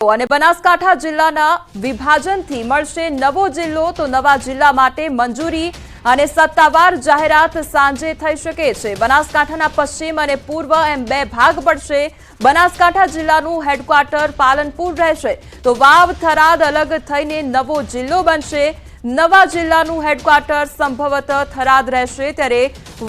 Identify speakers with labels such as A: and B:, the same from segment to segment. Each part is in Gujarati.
A: અને બનાસકાંઠા જિલ્લાના વિભાજનથી મળશે નવો જિલ્લો તો નવા જિલ્લા માટે મંજૂરી અને સત્તાવાર જાહેરાત સાંજે થઈ શકે છે। બનાસકાંઠાના પશ્ચિમ અને પૂર્વ એમ બે ભાગ પડશે। બનાસકાંઠા જિલ્લાનું હેડક્વાર્ટર પાલનપુર રહેશે તો વાવ થરાદ અલગ થઈને નવો જિલ્લો બનશે। નવા જિલ્લાનું હેડક્વાર્ટર સંભવતઃ થરાદ રહેશે ત્યારે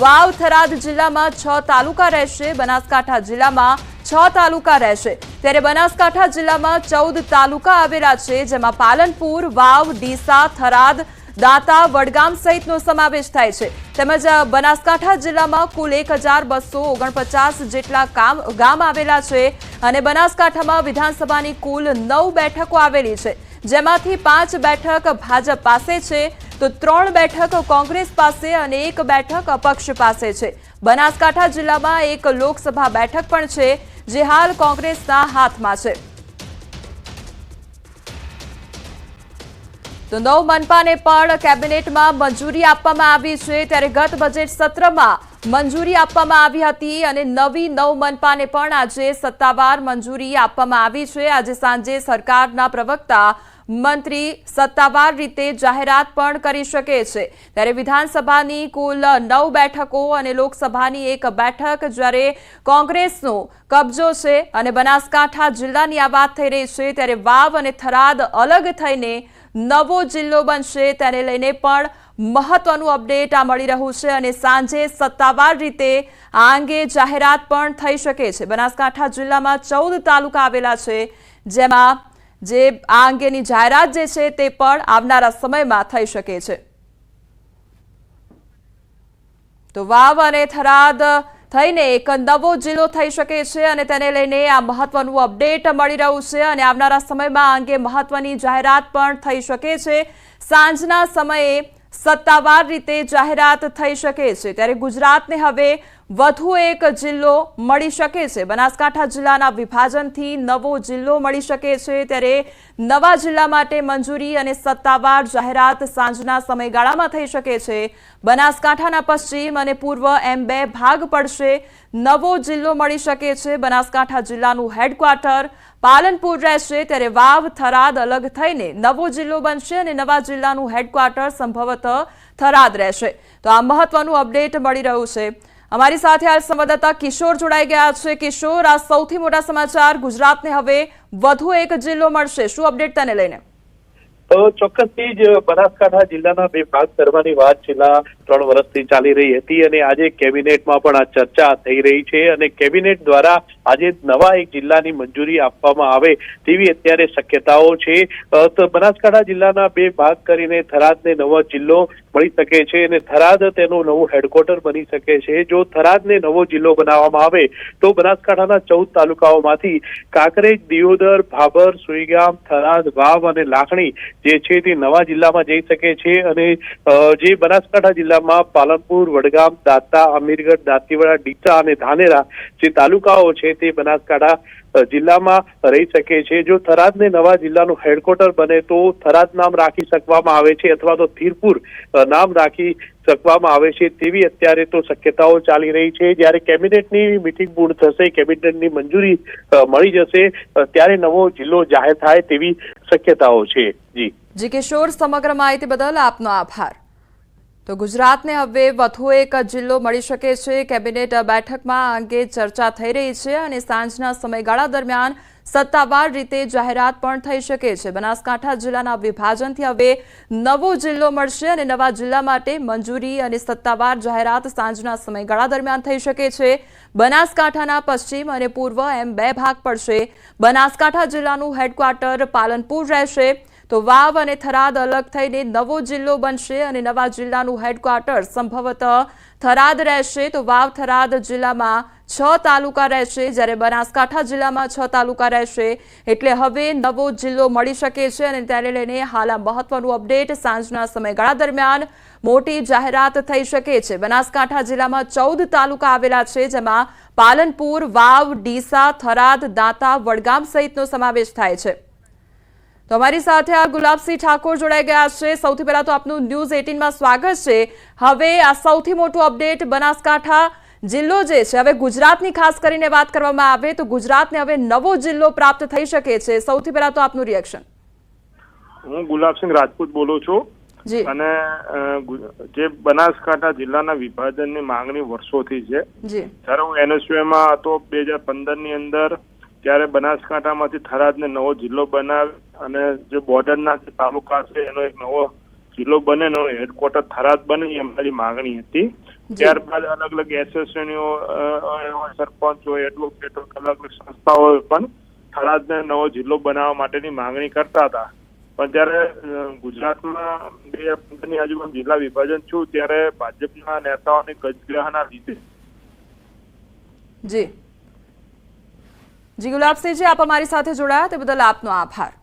A: વાવ થરાદ જિલ્લામાં 6 તાલુકા રહેશે। બનાસકાંઠા જિલ્લામાં 6 તાલુકા રહેશે ત્યારે બનાસકાંઠા જિલ્લામાં 14 તાલુકા આવેલા છે જેમાં પાલનપુર, વાવ, ડીસા, થરાદ, દાંતા, વડગામ સહિતનો સમાવેશ થાય છે। તેમજ બનાસકાંઠા જિલ્લામાં કુલ 1249 જેટલા ગામ આવેલા છે અને બનાસકાંઠામાં વિધાનસભાની કુલ 9 બેઠકો આવેલી છે જેમાંથી 5 બેઠક ભાજપ પાસે છે તો 3 બેઠક કોંગ્રેસ પાસે અને 1 બેઠક અપક્ષ પાસે છે। બનાસકાંઠા જિલ્લામાં 1 લોકસભા બેઠક પણ છે જે હાલ કોંગ્રેસના હાથમાં છે। તો નવ મનપાને પણ કેબિનેટમાં મંજૂરી આપવામાં આવી છે ત્યારે ગત બજેટ સત્રમાં મંજૂરી આપવામાં આવી હતી અને નવી 9 મનપાને પણ આજે સત્તાવાર મંજૂરી આપવામાં આવી છે। આજે સાંજે સરકારના પ્રવક્તા મંત્રી સત્તાવાર રીતે જાહેરાત પણ કરી શકે છે ત્યારે વિધાનસભાની કુલ 9 બેઠકો અને લોકસભાની 1 બેઠક જ્યારે કોંગ્રેસનો કબજો છે અને બનાસકાંઠા જિલ્લાની આ વાત થઈ રહી છે ત્યારે વાવ અને થરાદ અલગ થઈને નવો જિલ્લો બનશે તેને લઈને પણ મહત્વનું અપડેટ આ મળી રહ્યું છે અને સાંજે સત્તાવાર રીતે આ અંગે જાહેરાત પણ થઈ શકે છે। બનાસકાંઠા જિલ્લામાં 14 તાલુકા આવેલા છે જેમાં જે આ અંગેની જાહેરાત જે છે તે પણ આવનારા સમયમાં થઈ શકે છે। તો વાવ અને થરાદ થઈને એક નવો જિલ્લો થઈ શકે છે અને તેને લઈને આ મહત્વનું અપડેટ મળી રહ્યું છે અને આવનારા સમયમાં આ અંગે મહત્વની જાહેરાત પણ થઈ શકે છે। સાંજના સમયે સત્તાવાર રીતે જાહેરાત થઈ શકે છે ત્યારે ગુજરાતને હવે વધુ એક જિલ્લો મળી શકે છે। બનાસકાંઠા જિલ્લાના વિભાજનથી નવો જિલ્લો મળી શકે છે ત્યારે નવા જિલ્લા માટે મંજૂરી અને સત્તાવાર જાહેરાત સાંજના સમયગાળામાં થઈ શકે છે। બનાસકાંઠાના પશ્ચિમ અને પૂર્વ એમ 2 ભાગ પડશે। નવો જિલ્લો મળી શકે છે। બનાસકાંઠા જિલ્લાનું હેડક્વાર્ટર પાલનપુર રહેશે ત્યારે વાવ થરાદ અલગ થઈને નવો જિલ્લો બનશે અને નવા જિલ્લાનું હેડક્વાર્ટર સંભવતઃ થરાદ રહેશે। તો આ મહત્વનું અપડેટ મળી રહ્યું છે। અમારી સાથે હાલ સંવાદદાતા કિશોર જોડાઈ ગયા છે। કિશોર, આ સૌથી મોટા સમાચાર, ગુજરાતને હવે વધુ એક જિલ્લો મળશે, શું અપડેટ તેને લઈને?
B: ચોક્કસથી જ બનાસકાંઠા જિલ્લાના 2 ભાગ કરવાની વાત છેલ્લા 3 વર્ષથી ચાલી રહી હતી અને આજે કેબિનેટમાં પણ આ ચર્ચા થઈ રહી છે અને કેબિનેટ દ્વારા આજે નવા એક જિલ્લાની મંજૂરી આપવામાં આવે તેવી અત્યારે શક્યતાઓ છે। તો બનાસકાંઠા જિલ્લાના 2 ભાગ કરીને થરાદને નવો જિલ્લો મળી શકે છે અને થરાદ તેનું નવું હેડક્વાર્ટર બની શકે છે। જો થરાદને નવો જિલ્લો બનાવવામાં આવે તો બનાસકાંઠાના 14 તાલુકાઓમાંથી કાંકરેજ, દિયોદર, ભાભર, સુઈગામ, થરાદ, વાવ અને લાખણી જે છે તે નવા જિલ્લામાં જઈ શકે છે અને જે બનાસકાંઠા જિલ્લામાં પાલનપુર, વડગામ, દાંતા, અમીરગઢ, દાંતીવાડા, ડીસા અને ધાનેરા જે તાલુકાઓ છે તે બનાસકાંઠા જિલ્લામાં રહી શકે છે। જો થરાદને નવા જિલ્લાનું હેડક્વાર્ટર બને તો થરાદ નામ રાખી શકવામાં આવે છે અથવા તો ધીરપુર નામ રાખી શકવામાં આવે છે તેવી અત્યારે તો શક્યતાઓ ચાલી રહી છે। જ્યારે કેબિનેટની મિટિંગ પૂર્ણ થશે, કેબિનેટની મંજૂરી મળી જશે ત્યારે નવો જિલ્લો જાહેર થાય તેવી શક્યતાઓ છે।
A: જી કિશોર, સમગ્ર માહિતી બદલ આપનો આભાર। તો ગુજરાતને હવે વધુ એક જિલ્લો મળી શકે છે। કેબિનેટ બેઠકમાં આ અંગે ચર્ચા થઈ રહી છે અને સાંજના સમયગાળા દરમિયાન સત્તાવાર રીતે જાહેરાત પણ થઈ શકે છે। બનાસકાંઠા જિલ્લાના વિભાજનથી હવે નવો જિલ્લો મળશે અને નવા જિલ્લા માટે મંજૂરી અને સત્તાવાર જાહેરાત સાંજના સમયગાળા દરમિયાન થઈ શકે છે। બનાસકાંઠાના પશ્ચિમ અને પૂર્વ એમ 2 ભાગ પડશે। બનાસકાંઠા જિલ્લાનું હેડક્વાર્ટર પાલનપુર રહેશે તો વાવ અને થરાદ અલગ થઈને નવો જિલ્લો બનશે અને નવા જિલ્લાનું હેડક્વાર્ટર સંભવતઃ થરાદ રહેશે તો વાવ થરાદ જિલ્લામાં 6 તાલુકા રહેશે જ્યારે બનાસકાંઠા જિલ્લામાં 6 તાલુકા રહેશે એટલે હવે નવો જિલ્લો મળી શકે છે અને તેને લઈને હાલ આ મહત્વનું અપડેટ સાંજના સમયગાળા દરમિયાન મોટી જાહેરાત થઈ શકે છે। બનાસકાંઠા જિલ્લામાં 14 તાલુકા આવેલા છે જેમાં પાલનપુર, વાવ, ડીસા, થરાદ, દાંતા, વડગામ સહિતનો સમાવેશ થાય છે। તો અમારી સાથે આ ગુલાબસિંહ ઠાકોર જોડાઈ ગયા છે। સૌથી પહેલા તો આપનું ન્યૂઝ 18 માં સ્વાગત છે। હવે આ સૌથી મોટું અપડેટ બનાસકાંઠા જિલ્લો જે છે હવે ગુજરાતની ખાસ કરીને વાત કરવામાં આવે તો ગુજરાતને હવે નવો જિલ્લો પ્રાપ્ત થઈ શકે છે, સૌથી પહેલા તો આપનું રિએક્શન.
C: હું ગુલાબસિંહ રાજપૂત બોલું છું
A: જી
C: અને જે બનાસકાંઠા જિલ્લાના વિભાજનની માંગણી વર્ષોથી છે.
A: જી
C: જ્યારે હું NSUમાં હતો 2015ની અંદર, ત્યારે બનાસકાંઠામાંથી થરાદને નવો જિલ્લો બનાવ્યો અને જે બોર્ડરના જે તાલુકા છે એનો એક નવો જિલ્લો બને, એનો હેડક્વાર્ટર થરાદ બને, એ અમારી માંગણી હતી. ત્યારબાદ અલગ અલગ એસોસિએશનો, સરપંચો, એડવોકેટો, અલગ અલગ સંસ્થાઓ પણ થરાદને નવો જિલ્લો બનાવવા માટેની માંગણી કરતા હતા. પણ જ્યારે ગુજરાતમાં 2015ની આજુબાજુ જિલ્લા વિભાજન થયું ત્યારે ભાજપના નેતાઓની ગજગ્રહના લીધે
A: જી ગુલાબસિંહજી, આપ અમારી સાથે જોડાયા તે બદલ આપનો આભાર.